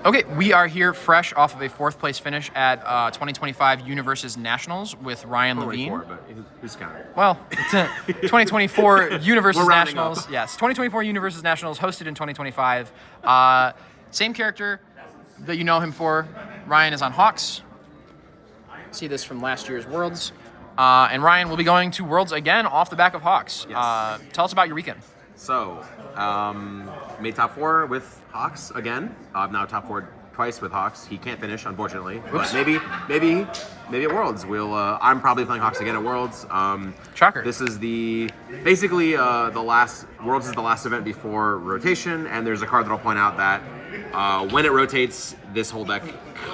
Okay, we are here fresh off of a 4th place finish at 2025 Universes Nationals with Ryan Levine. But who's counting? Well, it's 2024 Universes We're rounding Nationals. up. Yes, 2024 Universes Nationals hosted in 2025. Same character that you know him for. Ryan is on Hawks. See this from last year's Worlds. And Ryan will be going to Worlds again off the back of Hawks. Yes. Tell us about your weekend. So, made top 4 with Hawks again. Now top 4 twice with Hawks. He can't finish, unfortunately. Oops. But maybe at Worlds. I'm probably playing Hawks again at Worlds. Shocker. This is basically the last Worlds is the last event before rotation, and there's a card that I'll point out that when it rotates, this whole deck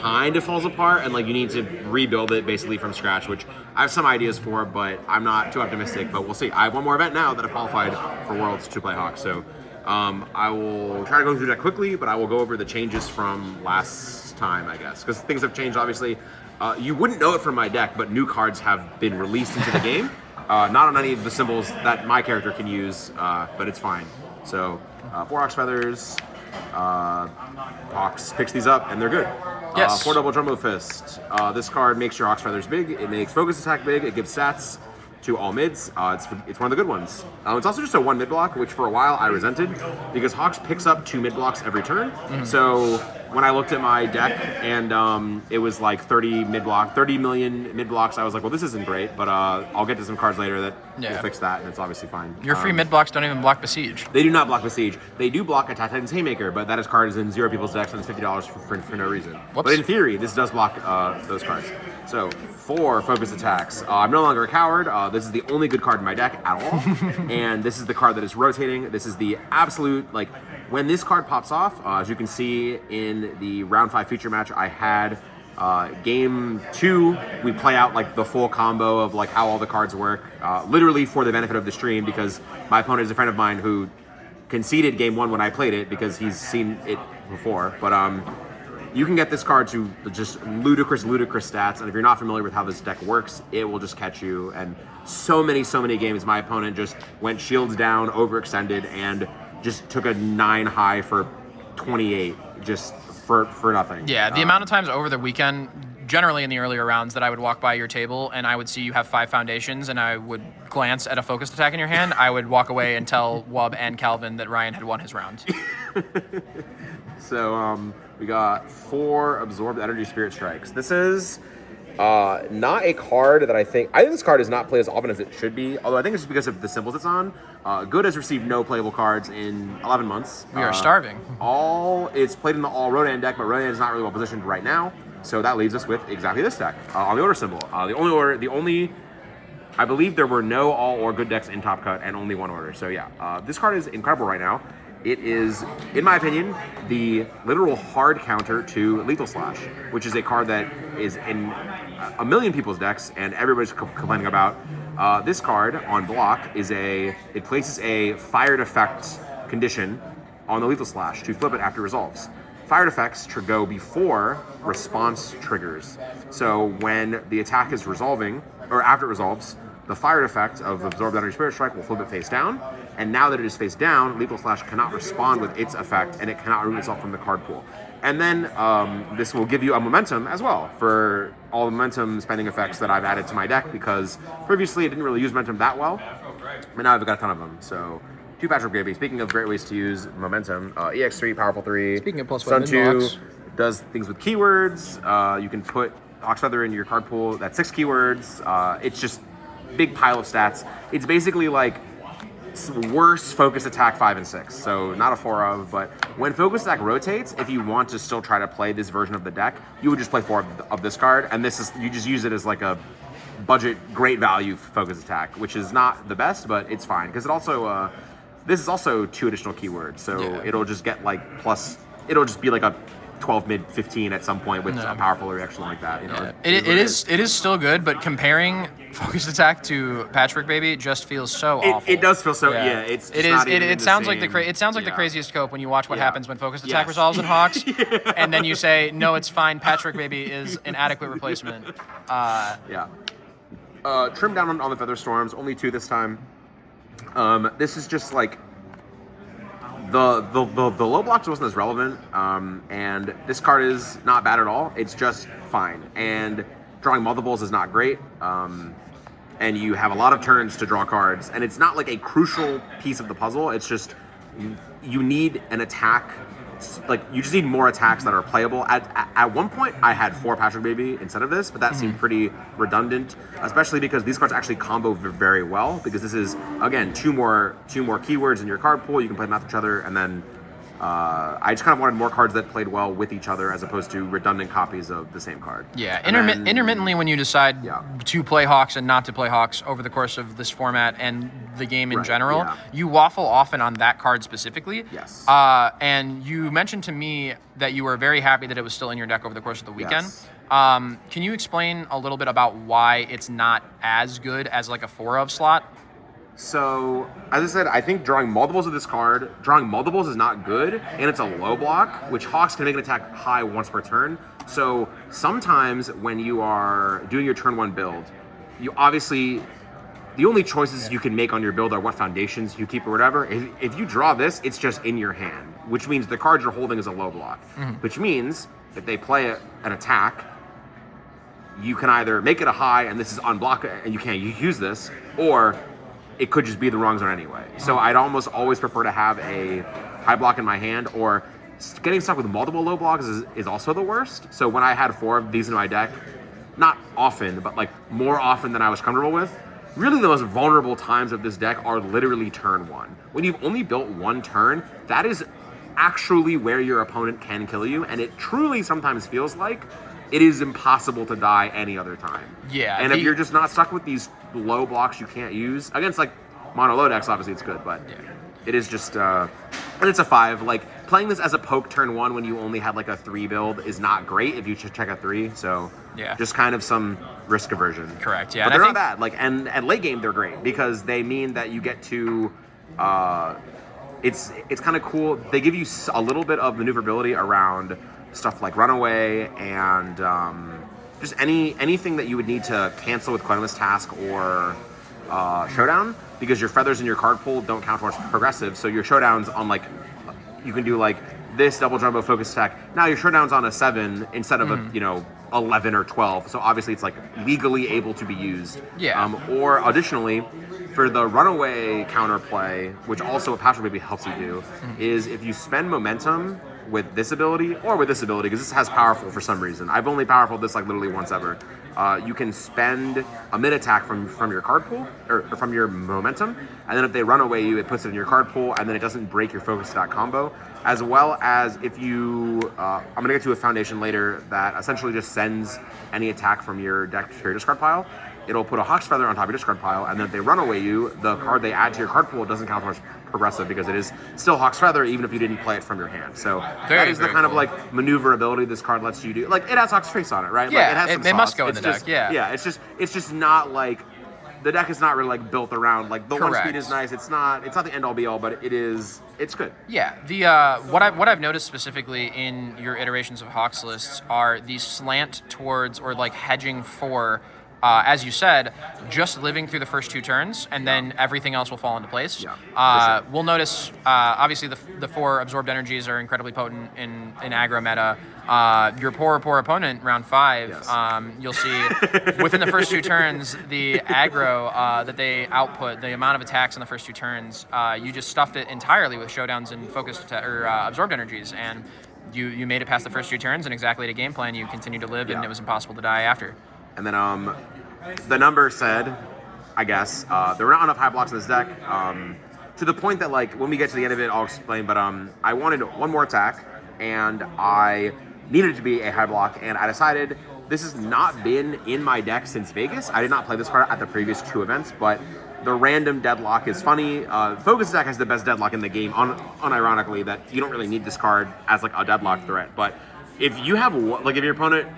kind of falls apart, and like you need to rebuild it basically from scratch, which I have some ideas for, but I'm not too optimistic. But we'll see. I have one more event now that I've qualified for Worlds to play Hawks, so I will try to go through that quickly, but I will go over the changes from last time, I guess, because things have changed. Obviously, you wouldn't know it from my deck, but new cards have been released into the game. Not on any of the symbols that my character can use, but it's fine. So 4 Hawks Feathers. Hawks picks these up and they're good. Yes. 4 Double Jumbo Fist. This card makes your Hawks Feathers big. It makes focus attack big. It gives stats to all mids. It's one of the good ones. It's also just a 1 mid block, which for a while I resented because Hawks picks up 2 mid blocks every turn. Mm-hmm. So when I looked at my deck and it was like 30 million mid blocks, I was like, well, this isn't great, but I'll get to some cards later that will fix that, and it's obviously fine. Your free mid blocks don't even block Besiege. They do not block Besiege. They do block Attack Titan's Haymaker, but that card is in 0 people's decks and it's $50 for no reason. Whoops. But in theory, this does block those cards. So 4 focus attacks. I'm no longer a coward. This is the only good card in my deck at all, and this is the card that is rotating. This is the absolute, like, when this card pops off, as you can see in the round 5 feature match, I had game 2, we play out like the full combo of like how all the cards work, literally for the benefit of the stream, because my opponent is a friend of mine who conceded game 1 when I played it because he's seen it before. But you can get this card to just ludicrous stats, and if you're not familiar with how this deck works, it will just catch you. And so many games, my opponent just went shields down, overextended, and just took a 9 high for 28 just for nothing. Yeah, the amount of times over the weekend, generally in the earlier rounds, that I would walk by your table and I would see you have 5 foundations and I would glance at a focused attack in your hand, I would walk away and tell Wub and Calvin that Ryan had won his round. So we got 4 Absorbed Energy Spirit Strikes. This is not a card that I think this card is not played as often as it should be, although I think it's just because of the symbols it's on. Good has received no playable cards in 11 months. We are starving. It's played in the all Rodan deck, but Rodan is not really well positioned right now, so that leaves us with exactly this deck on the order symbol. I believe there were no all or good decks in Top Cut and only 1 order. So yeah, this card is incredible right now. It is, in my opinion, the literal hard counter to Lethal Slash, which is a card that is in a million people's decks and everybody's complaining about. This card on block it places a fired effect condition on the Lethal Slash to flip it after it resolves. Fired effects go before response triggers. So when the attack is resolving, or after it resolves, the fired effect of Absorbed Energy Spirit Strike will flip it face down, and now that it is face down, Lethal Slash cannot respond with its effect, and it cannot remove itself from the card pool. And then this will give you a momentum as well for all the momentum spending effects that I've added to my deck, because previously it didn't really use momentum that well, but now I've got a ton of them. So 2 Patrick Gravy. Speaking of great ways to use momentum, EX3, Powerful 3. Speaking of plus Stun 1 2 blocks. does things with keywords. You can put Hawks Feather into your card pool. That's 6 keywords. It's just big pile of stats. It's basically like worse focus attack 5 and 6. So not a 4 of, but when focus attack rotates, if you want to still try to play this version of the deck, you would just play 4 of this card, and you just use it as like a budget great value focus attack, which is not the best, but it's fine because it also this is also 2 additional keywords, so it'll just get like it'll just be like a 12 mid 15 at some point with a powerful reaction like that. You know, it is still good, but comparing focused attack to Patchwork Baby just feels so awful. It does feel so. Yeah, it sounds like the craziest scope when you watch what happens when focused attack resolves in Hawks, and then you say no, it's fine. Patchwork Baby is an adequate replacement. Trim down on the Feather Storms. Only 2 this time. This is just like The low blocks wasn't as relevant, and this card is not bad at all. It's just fine, and drawing multiples is not great. And you have a lot of turns to draw cards, and it's not like a crucial piece of the puzzle. It's just you need an attack. Like, you just need more attacks that are playable. At one point, I had 4 Patrick Baby instead of this, but that seemed pretty redundant, especially because these cards actually combo very well, because this is, again, two more keywords in your card pool. You can play them off each other, and then I just kind of wanted more cards that played well with each other as opposed to redundant copies of the same card. Yeah, intermittently when you decide to play Hawks and not to play Hawks over the course of this format and the game in general, you waffle often on that card specifically. Yes. And you mentioned to me that you were very happy that it was still in your deck over the course of the weekend. Yes. Can you explain a little bit about why it's not as good as like a 4-of slot? So, as I said, I think drawing multiples of this card, drawing multiples is not good, and it's a low block, which Hawks can make an attack high once per turn. So, sometimes when you are doing your turn 1 build, you obviously, the only choices you can make on your build are what foundations you keep or whatever. If you draw this, it's just in your hand, which means the card you're holding is a low block, which means if they play an attack, you can either make it a high and this is unblock and you can't use this, or it could just be the wrong zone anyway. So I'd almost always prefer to have a high block in my hand, or getting stuck with multiple low blocks is also the worst. So when I had 4 of these in my deck, not often, but like more often than I was comfortable with, really the most vulnerable times of this deck are literally turn 1. When you've only built 1 turn, that is actually where your opponent can kill you, and it truly sometimes feels like it is impossible to die any other time. Yeah. And if you're just not stuck with these low blocks you can't use, against like mono low decks, obviously it's good, but it is just, and it's a 5. Like, playing this as a poke turn 1 when you only had like a 3 build is not great if you check a 3, so just kind of some risk aversion. Correct, yeah. But they're not bad. Like, and at late game, they're great because they mean that you get to, it's kind of cool. They give you a little bit of maneuverability around stuff like Runaway and just anything that you would need to cancel with Quentin's Task or Showdown, because your feathers in your card pool don't count towards progressive, so your Showdown's on like, you can do like this double jumbo focus attack. Now your Showdown's on a 7 instead of a 11 or 12, so obviously it's like legally able to be used. Or additionally, for the Runaway counterplay, which also what Patrick maybe helps you do, is if you spend momentum with this ability or with this ability, because this has powerful for some reason. I've only powerful this like literally once ever. You can spend a mid attack from your card pool or from your momentum, and then if they run away you, it puts it in your card pool, and then it doesn't break your focus attack combo. As well as if you, I'm gonna get to a foundation later that essentially just sends any attack from your deck to your discard pile. It'll put a Hawk's Feather on top of your discard pile, and then if they run away you, the card they add to your card pool doesn't count towards progressive because it is still Hawk's Feather even if you didn't play it from your hand. So that is the kind of like maneuverability this card lets you do. Like, it has Hawk's Face on it, right? Yeah, like, it has some they sauce. must go in It's the just, deck. Yeah, it's just not like, the deck is not really like built around like the 1 speed is nice. It's not the end all be all, but it's good. Yeah, the what I've noticed specifically in your iterations of Hawks lists are the slant towards or like hedging for, as you said, just living through the first 2 turns, and then everything else will fall into place. Yeah, We'll notice, obviously, the 4 absorbed energies are incredibly potent in aggro meta. Your poor opponent, round 5, you'll see within the first 2 turns, the aggro that they output, the amount of attacks in the first 2 turns, you just stuffed it entirely with showdowns and focused or absorbed energies, and you made it past the first 2 turns, and exactly to game plan, you continued to live, and it was impossible to die after. And then the number said, I guess, there were not enough high blocks in this deck, to the point that, like, when we get to the end of it, I'll explain, but I wanted 1 more attack, and I needed it to be a high block, and I decided this has not been in my deck since Vegas. I did not play this card at the previous 2 events, but the random deadlock is funny. Focus attack has the best deadlock in the game, unironically, that you don't really need this card as, like, a deadlock threat, but if you have, like, if your opponent,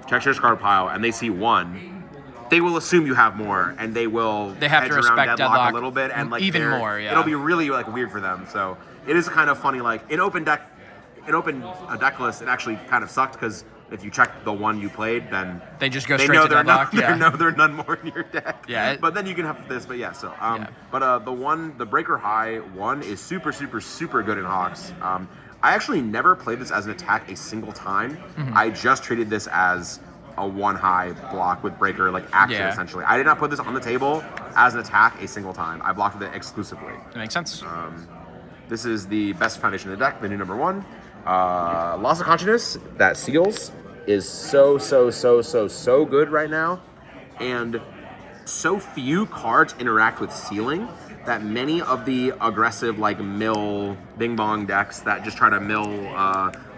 checks your discard pile and they see 1, they will assume you have more, and they have to respect deadlock a little bit, and like even more. Yeah, it'll be really like weird for them. So it is kind of funny. Like, in open deck list, it actually kind of sucked because If you check the one you played, then They just go they straight know to there are deadlock. none, Yeah. they know there are none more in your deck. Yeah, but then you can have this. But yeah, so Yeah. but the Breaker High one is super good in Hawks. I actually never played this as an attack a single time. I just treated this as a 1 high block with Breaker like action essentially. I did not put this on the table as an attack a single time. I blocked with it exclusively. That makes sense. This is the best foundation of the deck, the new number 1. Loss of Consciousness, that seals, is so good right now. And so few cards interact with sealing that many of the aggressive like mill bing bong decks that just try to mill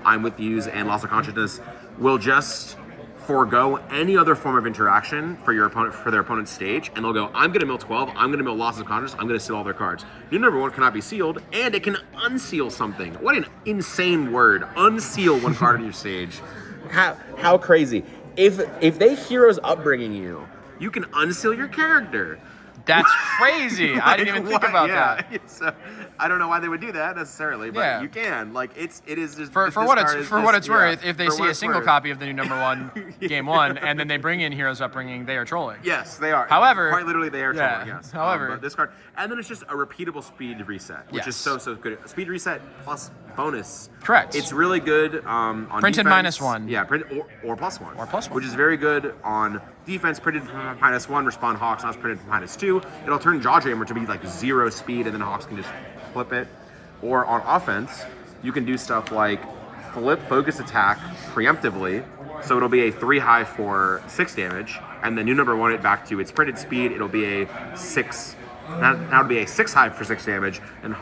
I'm with yous and Loss of Consciousness will just forego any other form of interaction for your opponent for their opponent's stage, and they'll go, I'm gonna mill 12, I'm gonna mill Loss of Consciousness, I'm gonna seal all their cards. New number 1 cannot be sealed, and it can unseal something. What an insane word. Unseal one card on your stage. How crazy. If they heroes upbringing you, you can unseal your character. That's crazy. I didn't even think about that. So, I don't know why they would do that necessarily, but you can. Like it is just for what it's worth. If they see a single copy of the new number 1 game 1 and then they bring in Heroes Upbringing, they are trolling. Yes, they are. However, quite literally they are trolling. Yes. However, but this card, and then it's just a repeatable speed reset, which is so good. Speed reset plus bonus. Correct. It's really good on printed defense. -1. Yeah, printed or +1. Or +1. Which is very good on defense. Printed -1. Respond Hawks. Now it's printed -2. It'll turn Jawjammer to be like 0 speed, and then Hawks can just flip it. Or on offense, you can do stuff like flip focus attack preemptively. So it'll be a 3 high for 6 damage, and then new number 1 it back to its printed speed. It'll be a 6. Now it'll be a 6 high for 6 damage, and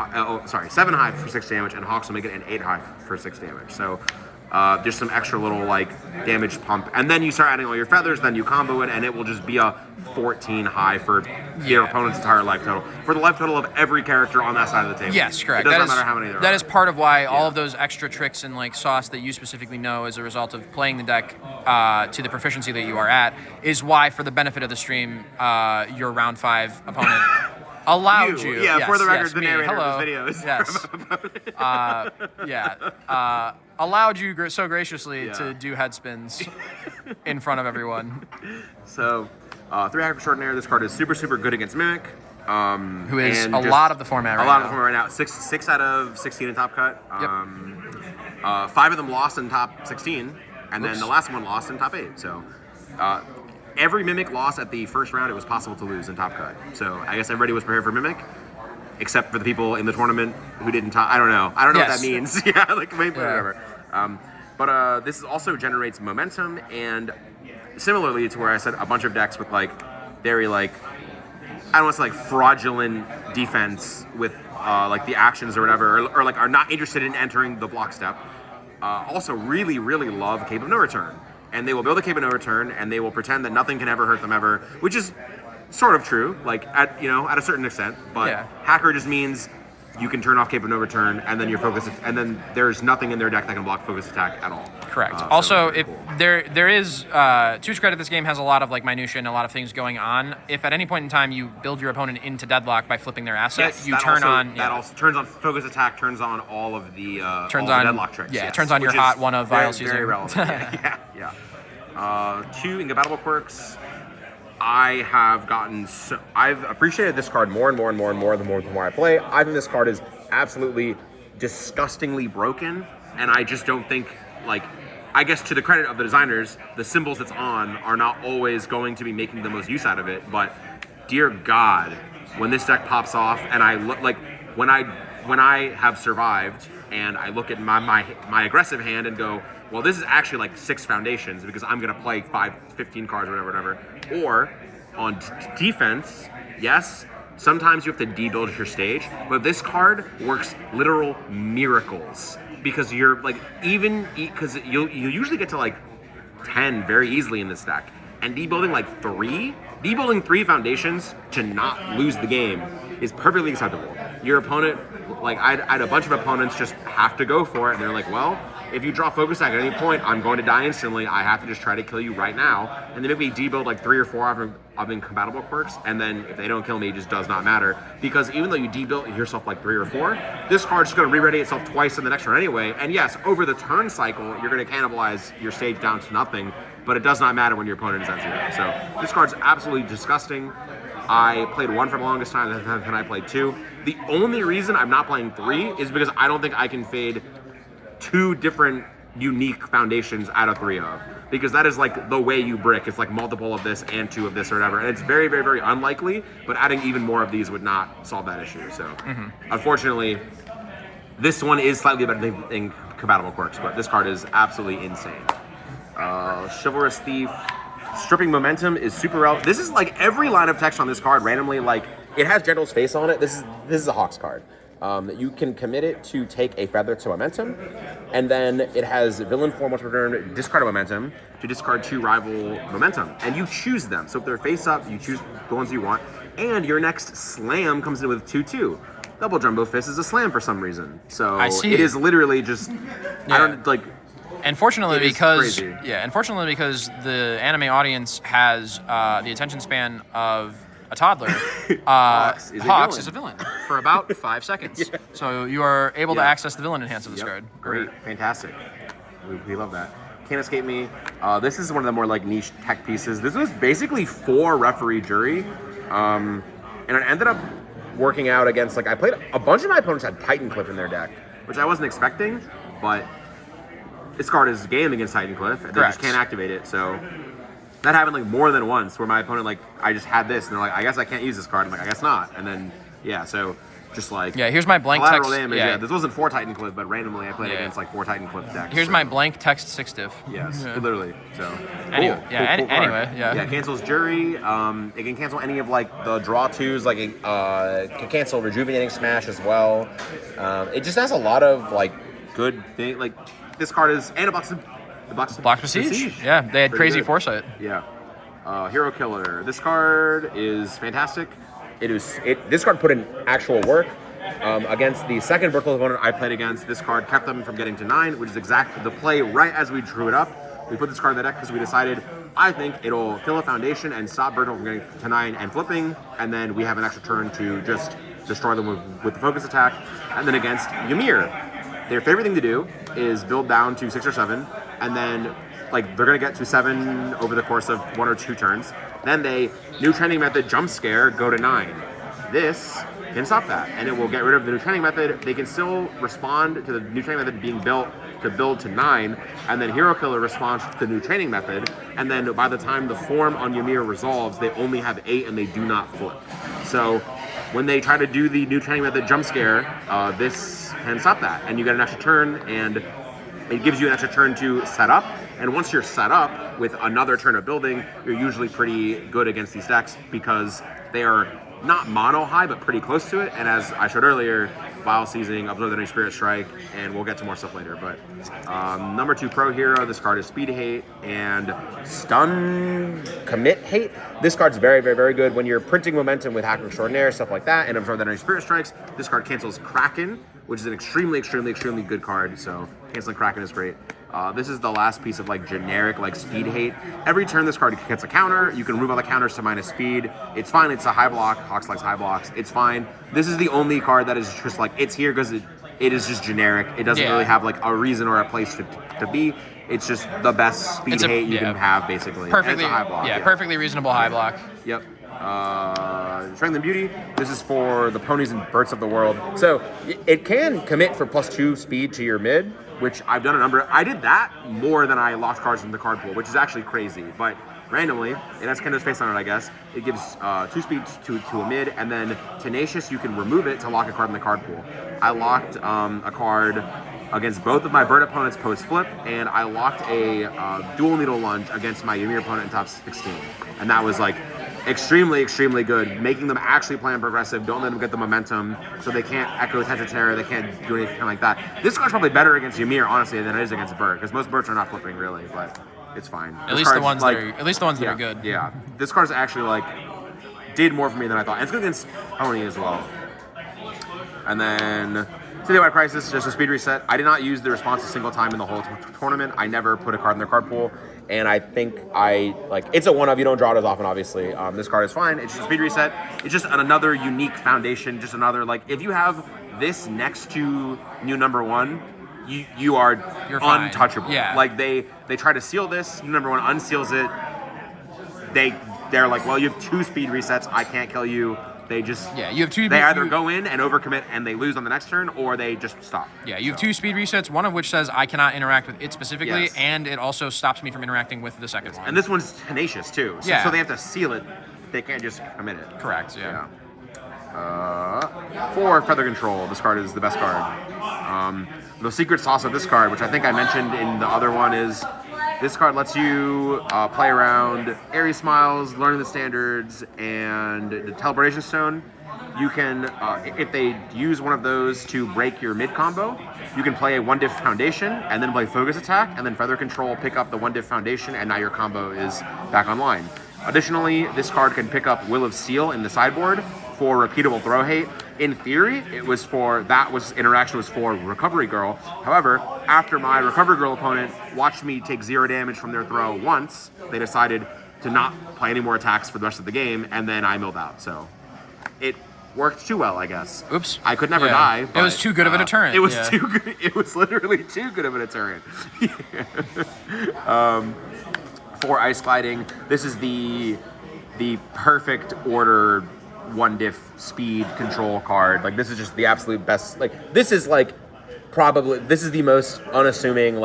7 high for 6 damage, and Hawks will make it an 8 high for 6 damage. So just some extra little like damage pump, and then you start adding all your feathers. Then you combo it, and it will just be a 14 high for your opponent's entire life total, for the life total of every character on that side of the table. Yes, correct. It doesn't matter how many there are. That is part of why all of those extra tricks and like sauce that you specifically know as a result of playing the deck to the proficiency that you are at is why, for the benefit of the stream, your round 5 opponent allowed you. Yeah, yes, for the record, yes, the me. narrator Hello. of this video is Yes. Allowed you so graciously to do head spins in front of everyone. So, 3 high for Extraordinaire. This card is super good against Mimic. Who is a lot of the format right now. A lot of the format right now. 6 out of 16 in Top Cut. 5 of them lost in Top 16, and then the last one lost in Top 8. So, every Mimic loss at the first round, it was possible to lose in Top Cut. So, I guess everybody was prepared for Mimic, except for the people in the tournament who didn't I don't know what that means. Yeah, like maybe whatever. But this also generates momentum, and similarly to where I said a bunch of decks with like very like, I don't want to say like fraudulent defense with like the actions or whatever, or like are not interested in entering the block step. Also really love Cape of No Return, and they will build a Cape of No Return, and they will pretend that nothing can ever hurt them ever, which is sort of true, like at a certain extent. But hacker just means you can turn off Cape of No Return, and then your focus, and then there's nothing in their deck that can block focus attack at all. Correct. Also, if there is, to its credit, this game has a lot of like minutia and a lot of things going on. If at any point in time you build your opponent into deadlock by flipping their asset, you turn on. That also turns on focus attack, turns on all of the deadlock tricks. Yeah, it turns on your hot one of Vial Season. Very relevant. Yeah. 2 incompatible quirks. I've appreciated this card more and more the more I play. I think this card is absolutely disgustingly broken, and I just don't think, like, I guess to the credit of the designers, the symbols it's on are not always going to be making the most use out of it. But dear God, when this deck pops off, and I look like when I have survived, and I look at my aggressive hand and go, well, this is actually like 6 foundations because I'm going to play 15 cards or whatever. Or on defense, yes, sometimes you have to debuild your stage, but this card works literal miracles because you're like, because you usually get to like 10 very easily in this deck. And debuilding 3 foundations to not lose the game is perfectly acceptable. Your opponent, like I had a bunch of opponents just have to go for it, and they're like, well, if you draw focus attack at any point, I'm going to die instantly. I have to just try to kill you right now. And they make me debuild like 3 or 4 of incompatible quirks, and then if they don't kill me, it just does not matter. Because even though you debuild yourself like 3 or 4, this card's just going to re-ready itself twice in the next turn anyway. And yes, over the turn cycle, you're going to cannibalize your stage down to nothing, but it does not matter when your opponent is at 0. So this card's absolutely disgusting. I played 1 for the longest time, then I played 2. The only reason I'm not playing 3 is because I don't think I can fade 2 different unique foundations out of 3 of. Because that is like the way you brick. It's like multiple of this and 2 of this or whatever. And it's very, very, very unlikely, but adding even more of these would not solve that issue. So unfortunately, this one is slightly better than compatible quirks, but this card is absolutely insane. Chivalrous Thief. Stripping Momentum is super relevant. This is like every line of text on this card randomly, like it has General's face on it. This is a Hawks card. You can commit it to take a feather to Momentum, and then it has villain form once per turn, discard a Momentum to discard 2 rival Momentum, and you choose them. So if they're face up, you choose the ones you want, and your next slam comes in with 2/2. Double Jumbo Fist is a slam for some reason. So I see. It is literally just I don't like. Unfortunately, because crazy. unfortunately because the anime audience has the attention span of a toddler, Hawks is a villain for about 5 seconds. Yeah. So you are able to access the villain enhance of this card. Great, fantastic. We love that. Can't Escape Me. This is one of the more like niche tech pieces. This was basically 4 referee jury, and it ended up working out against like I played a bunch of my opponents had Titan Cliff in their deck, which I wasn't expecting, but. This card is game against Titan Cliff, and they just can't activate it. So that happened like more than once, where my opponent like I just had this, and they're like, I guess I can't use this card. I'm like, I guess not. And then so just like here's my blank collateral text. damage. This wasn't 4 Titan Cliff, but randomly I played against like 4 Titan Cliff decks. Here's my blank text 6 diff. Yes, literally. So anyway, cool card. Yeah, cancels Jury. It can cancel any of like the draw 2s. Like it can cancel Rejuvenating Smash as well. It just has a lot of like good thing. Like this card is and a box Besiege. Yeah, they had Pretty crazy good. foresight. Yeah. Hero Killer. This card is fantastic. This card put in actual work. Against the second virtual opponent I played against, this card kept them from getting to 9, which is exactly the play right as we drew it up. We put this card in the deck because we decided, I think it'll kill a foundation and stop Bertel from getting to 9 and flipping, and then we have an extra turn to just destroy them with the focus attack. And then against Ymir, their favorite thing to do is build down to 6 or 7, and then like they're gonna get to 7 over the course of 1 or 2 turns. Then they new training method jump scare go to 9. This can stop that, and it will get rid of the new training method. They can still respond to the new training method being built to build to 9, and then Hero Killer responds to the new training method, and then by the time the form on Ymir resolves, they only have 8 and they do not flip. So when they try to do the new training method jump scare, this can stop that, and you get an extra turn, and it gives you an extra turn to set up. And once you're set up with another turn of building, you're usually pretty good against these decks because they are not mono high, but pretty close to it. And as I showed earlier, Vile Seizing, Absorb the Enemy Spirit Strike, and we'll get to more stuff later. But number 2 pro hero, this card is Speed Hate and Stun Commit Hate. This card's very, very, very good when you're printing momentum with Hacker Extraordinaire, stuff like that, and Absorb the Enemy Spirit Strikes. This card cancels Kraken, which is an extremely, extremely, extremely good card. So canceling Kraken is great. This is the last piece of like generic like speed hate. Every turn this card gets a counter. You can remove all the counters to minus speed. It's fine. It's a high block. Hawks likes high blocks. It's fine. This is the only card that is just like it's here because it is just generic. It doesn't really have like a reason or a place to be. It's just the best speed hate you can have basically. Perfectly, high block, perfectly reasonable high block. Yep. Strength and Beauty. This is for the ponies and birds of the world. So it can commit for +2 speed to your mid, which I've done a number. I did that more than I lost cards from the card pool, which is actually crazy. But randomly, it has Kendo's face on it, I guess. It gives 2 speed to a mid, and then Tenacious, you can remove it to lock a card in the card pool. I locked a card against both of my bird opponents post flip, and I locked a dual needle lunge against my Ymir opponent in top 16. And that was like extremely, extremely good, making them actually plan progressive. Don't let them get the momentum, so they can't echo Tetra Terror, they can't do anything like that. This card's probably better against Ymir, honestly, than it is against Bird, because most Birds are not flipping, really, but it's fine. At least the ones that are good. Yeah, this card's actually, like, did more for me than I thought. And it's good against Pony as well. And then Citywide Crisis is just a speed reset. I did not use the response a single time in the whole tournament. I never put a card in their card pool, and I think it's a one of. You don't draw it as often, obviously. This card is fine. It's just a speed reset. It's just another unique foundation. Just another if you have this next to new number 1, you are untouchable. Yeah. They try to seal this. New number 1 unseals it. They're like, well, you have 2 speed resets. I can't kill you. They just you have 2. They either go in and overcommit and they lose on the next turn, or they just stop. Yeah, you have 2 speed resets. One of which says I cannot interact with it specifically, Yes. and it also stops me from interacting with the second one. And this one's tenacious too. So they have to seal it. They can't just commit it. Correct. Yeah. For Feather Control, this card is the best card. The secret sauce of this card, which I think I mentioned in the other one, is this card lets you play around Airy Smiles, Learning the Standards, and the Teleportation Stone. You can, if they use one of those to break your mid combo, you can play a 1-diff Foundation and then play Focus Attack, and then Feather Control, pick up the 1-diff Foundation, and now your combo is back online. Additionally, this card can pick up Will of Steel in the sideboard for repeatable throw hate. In theory, interaction was for Recovery Girl. However, after my Recovery Girl opponent watched me take 0 damage from their throw once, they decided to not play any more attacks for the rest of the game, and then I milled out. So it worked too well, I guess. Oops. I could never die. It was too good of a deterrent. It was too good. It was literally too good of a deterrent. For Ice Gliding, this is the perfect order 1-diff speed control card. This is just the absolute best. This is the most unassuming.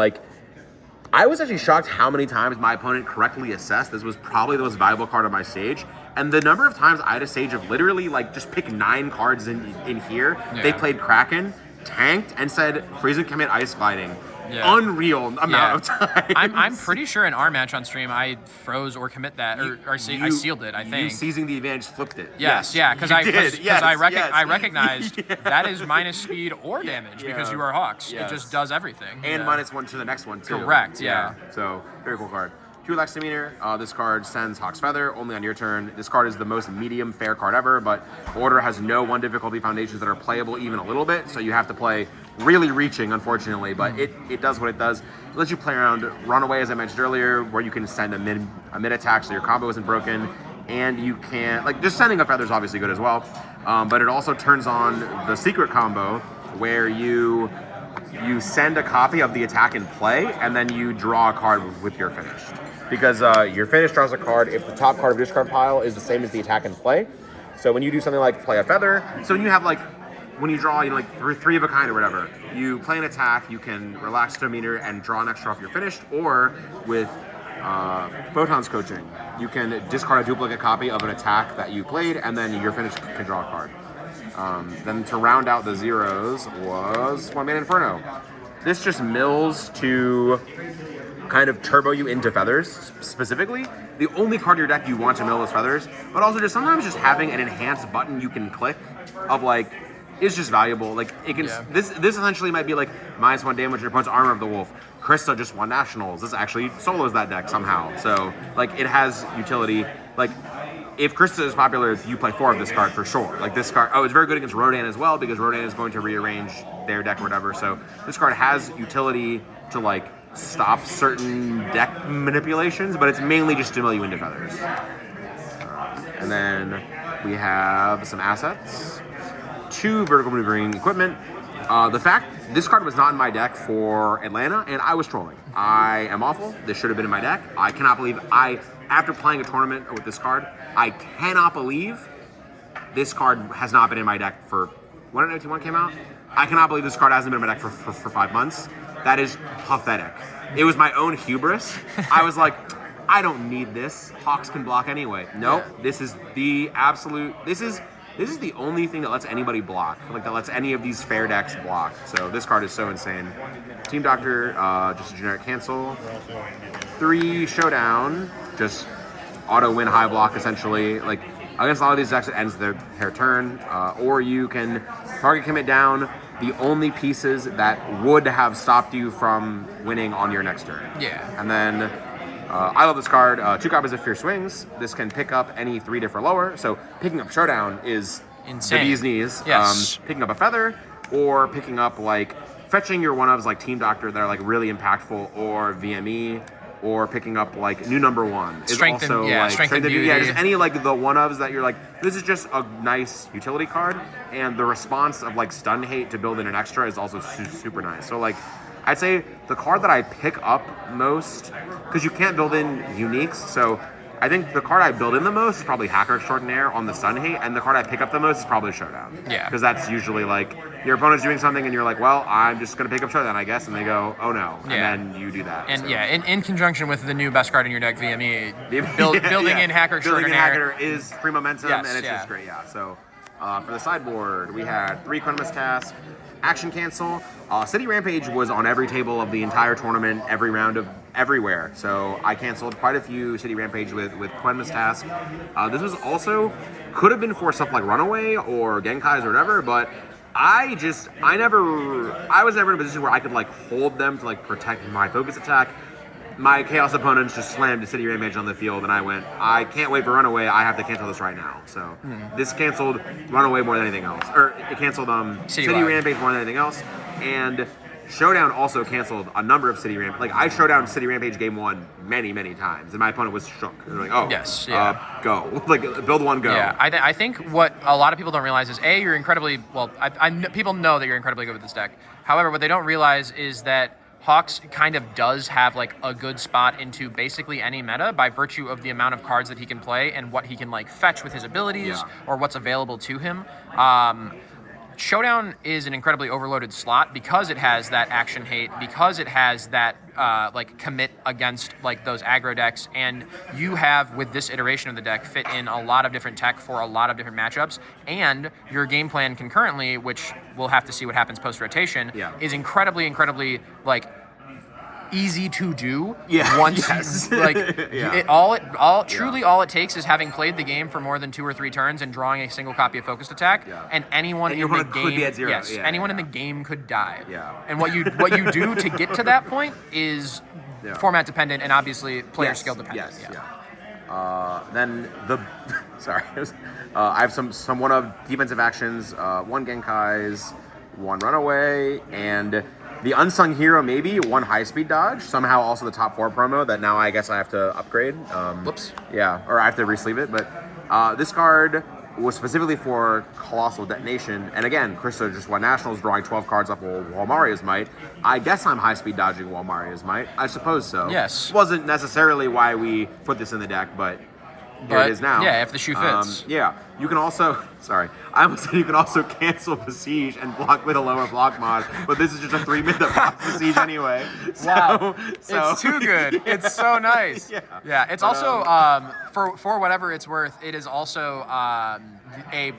I was actually shocked how many times my opponent correctly assessed this was probably the most valuable card on my stage. And the number of times I had a stage of literally just pick 9 cards in here. Yeah. They played Kraken, tanked, and said freeze and commit Ice Gliding. Yeah. Unreal amount of time. I'm pretty sure in our match on stream I froze or commit that, or I sealed it. I think you seizing the advantage flipped it. Yes, yeah, because I recognized that is minus speed or damage because you are Hawks. Yes. It just does everything. And -1 to the next one too. Correct. Yeah. So very cool card. To relax demeanor, this card sends Hawk's Feather only on your turn. This card is the most medium fair card ever, but Order has no 1 difficulty foundations that are playable even a little bit, so you have to play really reaching, unfortunately, but it does what it does. It lets you play around Runaway, as I mentioned earlier, where you can send a mid attack so your combo isn't broken, and you can, just sending a Feather is obviously good as well, but it also turns on the secret combo where you send a copy of the attack in play, and then you draw a card with your finished. Because your finish draws a card if the top card of your discard pile is the same as the attack in play. So when you do something like play a Feather, so when you have when you draw 3 of a kind or whatever, you play an attack, you can relax demeanor and draw an extra off your finished, or with Photon's Coaching, you can discard a duplicate copy of an attack that you played, and then your finished can draw a card. Then to round out the zeros was 1-mana Inferno. This just mills to kind of turbo you into Feathers. Specifically, the only card in your deck you want to mill is Feathers, but also just sometimes just having an enhanced button you can click of is just valuable. It can this essentially might be -1 damage your opponent's Armor of the Wolf. Krista just won Nationals. This actually solos that deck somehow. So it has utility. If Krista is popular, you play 4 of this card for sure. This card, it's very good against Rodan as well, because Rodan is going to rearrange their deck or whatever. So this card has utility to stop certain deck manipulations, but it's mainly just to mill you into Feathers. And then we have some assets. 2 vertical maneuvering equipment. The fact this card was not in my deck for Atlanta, and I was trolling. I am awful. This should have been in my deck. I cannot believe after playing a tournament with this card, I cannot believe this card has not been in my deck for when 1991 came out. I cannot believe this card hasn't been in my deck for 5 months. That is pathetic. It was my own hubris. I was like, I don't need this. Hawks can block anyway. Nope. This is the absolute. This is the only thing that lets anybody block. That lets any of these fair decks block. So this card is so insane. Team Doctor, just a generic cancel. 3 Showdown, just auto win high block essentially. Against a lot of these decks, it ends their turn. Or you can target commit down the only pieces that would have stopped you from winning on your next turn. Yeah. And then I love this card. 2 copies of Fierce Wings. This can pick up any 3 diff or lower. So picking up Showdown is insane. The bee's knees. Yes. Picking up a Feather or picking up like fetching your one-ofs like Team Doctor that are like really impactful, or VME, or picking up like new number one is Strength and- also yeah, like Strength and Beauty. yeah, just any like the one-ofs that you're like, this is just a nice utility card, and the response of like stun hate to build in an extra is also super nice. So like I'd say the card that I pick up most, because you can't build in uniques, so I think the card I build in the most is probably Hacker Extraordinaire on the stun hate, and the card I pick up the most is probably Showdown. Yeah. Because that's usually like, your opponent's doing something and you're like, well, I'm just going to pick up Showdown, I guess, and they go, oh no, Yeah. and then you do that. And so. yeah, in conjunction with the new best card in your deck, VME, building in Hacker Building in Extraordinaire. Hacker is free momentum, Yes, and it's yeah. just great, yeah. So for the sideboard, we had 3 Quentinous Task, Action Cancel. City Rampage was on every table of the entire tournament, every round of everywhere. So I canceled quite a few City Rampage with Quentinous Task. This was also, could have been for stuff like Runaway or Genkai's or whatever, but I was never in a position where I could like hold them to like protect my focus attack. My Chaos opponents just slammed a City Rampage on the field, and I went, I can't wait for Runaway, I have to cancel this right now. So this canceled Runaway more than anything else. Or it canceled City Rampage more than anything else. And Showdown also canceled a number of City Rampage. Like, I Showdown City Rampage game 1 many, many times, and my opponent was shook. They're like, oh, Yes, yeah. Go. Like, build one, go. Yeah, I think what a lot of people don't realize is, A, you're incredibly, well, people know that you're incredibly good with this deck. However, what they don't realize is that Hawks kind of does have like a good spot into basically any meta by virtue of the amount of cards that he can play and what he can like fetch with his abilities or what's available to him. Showdown is an incredibly overloaded slot because it has that action hate, because it has that like commit against like those aggro decks, and you have with this iteration of the deck fit in a lot of different tech for a lot of different matchups, and your game plan concurrently, which we'll have to see what happens post rotation, is incredibly like easy to do once you, like all it takes is having played the game for more than 2 or 3 turns and drawing a single copy of focused attack, and anyone in the game could be at 0. anyone in the game could die. And what you do to get to that point is format dependent and obviously player skill dependent. Then the sorry, I have some one of defensive actions, 1 Genkai's, 1 Runaway, and the unsung hero, maybe 1 high-speed dodge. Somehow also the top 4 promo that now I guess I have to upgrade. Whoops. Yeah, or I have to resleeve it. But this card was specifically for Colossal Detonation. And again, Krista just won Nationals drawing 12 cards off Walmaria's Might. I guess I'm high-speed dodging Walmaria's Might. I suppose so. Yes. Wasn't necessarily why we put this in the deck, but here it is now. Yeah, if the shoe fits. You can also, sorry, I almost said you can also cancel Besiege and block with a lower block mod, but this is just a 3-min that blocks Besiege anyway. Wow, it's too good. It's so nice. Yeah. It's also for whatever it's worth, it is also a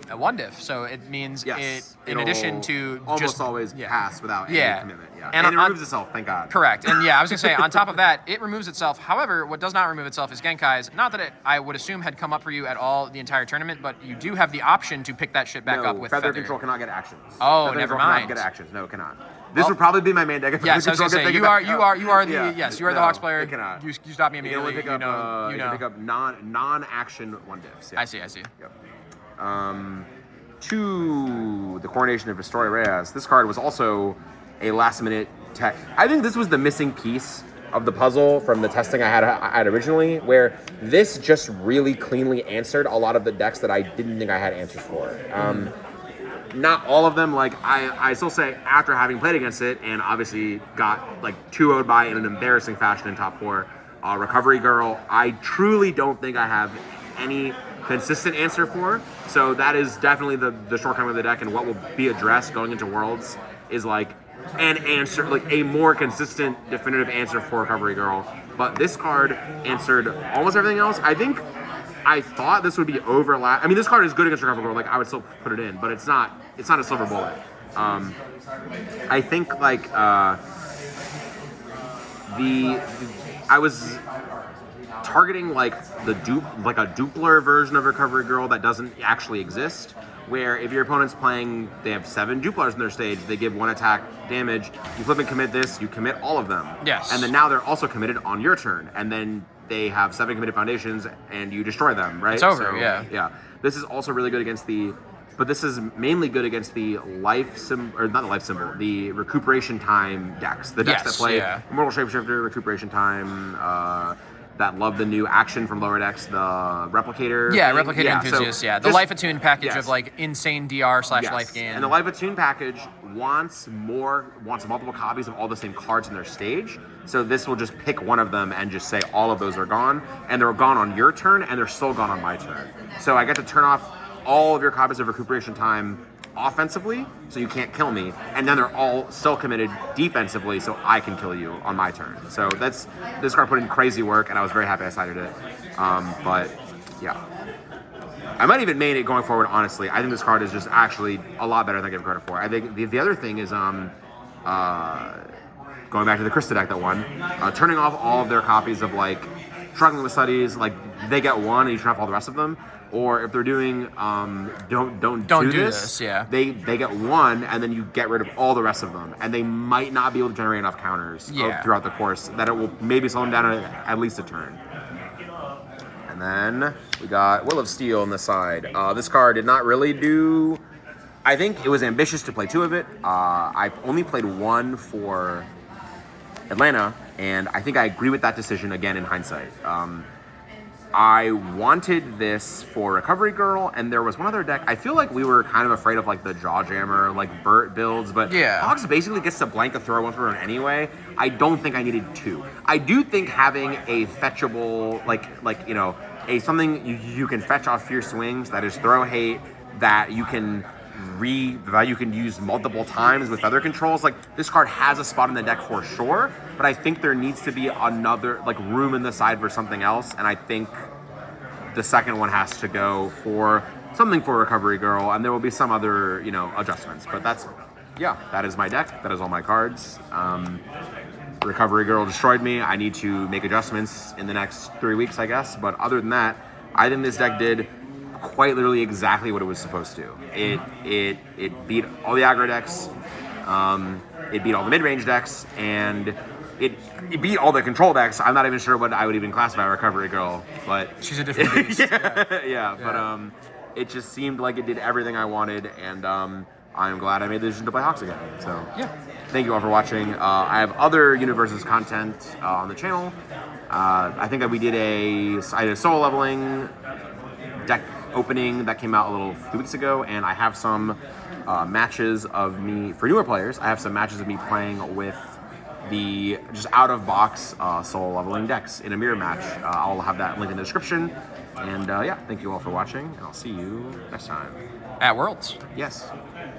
1-diff. So it means in addition to almost just always pass without any commitment. And it removes itself, thank God. Correct. And I was gonna say on top of that, it removes itself. However, what does not remove itself is Genkai's. Not that I would assume had come up for you at all the entire tournament, but you do have the option to pick that shit back up with Feather Control cannot get actions. Oh, Feather never Control mind. Cannot get actions. No, it cannot. This would probably be my main deck. If Yes, I was gonna say you are the Hawks player. It cannot. You stop me immediately. You can only pick up non-action 1-diffs. Yeah. I see. Yep. To the Coronation of Historia Reyes. This card was also a last-minute tech. I think this was the missing piece of the puzzle from the testing I had originally, where this just really cleanly answered a lot of the decks that I didn't think I had answers for. Not all of them. Like I still say, after having played against it and obviously got like 2-0'd by in an embarrassing fashion in top 4, Recovery Girl, I truly don't think I have any consistent answer for. So that is definitely the shortcoming of the deck, and what will be addressed going into Worlds is like an answer, like a more consistent, definitive answer for Recovery Girl. But this card answered almost everything else. I thought this would be overlap. I mean, this card is good against Recovery Girl. Like, I would still put it in, but it's not a silver bullet. I think like I was targeting like a dupler version of Recovery Girl that doesn't actually exist, where if your opponent's playing, they have 7 duplars in their stage, they give 1 attack damage, you flip and commit this, you commit all of them. Yes. And then now they're also committed on your turn, and then they have 7 committed foundations, and you destroy them, right? It's over, yeah. Yeah. This is also really good against the but this is mainly good against the life symbol, or not the life symbol, the recuperation time decks. The decks that play Immortal Shapeshifter, recuperation time, that love the new action from lower decks, the Replicator. Yeah, thing. Replicator Enthusiast, so the Life Attuned package of like insane DR/life gain. And the Life Attuned package wants multiple copies of all the same cards in their stage. So this will just pick one of them and just say all of those are gone, and they're gone on your turn, and they're still gone on my turn. So I get to turn off all of your copies of recuperation time offensively, so you can't kill me, and then they're all still committed defensively, so I can kill you on my turn. So this card put in crazy work, and I was very happy I sided it. But yeah, I might even main it going forward. Honestly, I think this card is just actually a lot better than I give credit for. I think the other thing is going back to the Krista deck that won, turning off all of their copies of like Struggling with Studies, like they get one and you turn off all the rest of them. Or if they're doing don't do this, they get one and then you get rid of all the rest of them, and they might not be able to generate enough counters throughout the course that it will maybe slow them down at least a turn. And then we got Will of Steel on the side. This card did not really do. I think it was ambitious to play two of it. I only played one for Atlanta, and I think I agree with that decision again in hindsight. I wanted this for Recovery Girl, and there was one other deck. I feel like we were kind of afraid of like the Jawjammer, like Burt builds, but Hogs basically gets to blank a throw one for one anyway. I don't think I needed two. I do think having a fetchable, like you know, something you can fetch off Fierce Swings that is throw hate that you can use multiple times with other controls. Like this card has a spot in the deck for sure, but I think there needs to be another like room in the side for something else, and I think the second one has to go for something for Recovery Girl, and there will be some other adjustments. But that is my deck. That is all my cards. Recovery Girl destroyed me. I need to make adjustments in the next 3 weeks, I guess. But other than that, I think this deck did quite literally exactly what it was supposed to. It beat all the aggro decks, it beat all the mid-range decks, and it beat all the control decks. I'm not even sure what I would even classify Recovery Girl, but she's a different beast. But it just seemed like it did everything I wanted, and I'm glad I made the decision to play Hawks again. So thank you all for watching. I have other Universes content on the channel. I think that we did I did a solo leveling deck opening that came out a few weeks ago, and I have some matches of me for newer players. I have some matches of me playing with the just out of box solo leveling decks in a mirror match. I'll have that link in the description. And thank you all for watching, and I'll see you next time at Worlds. Yes.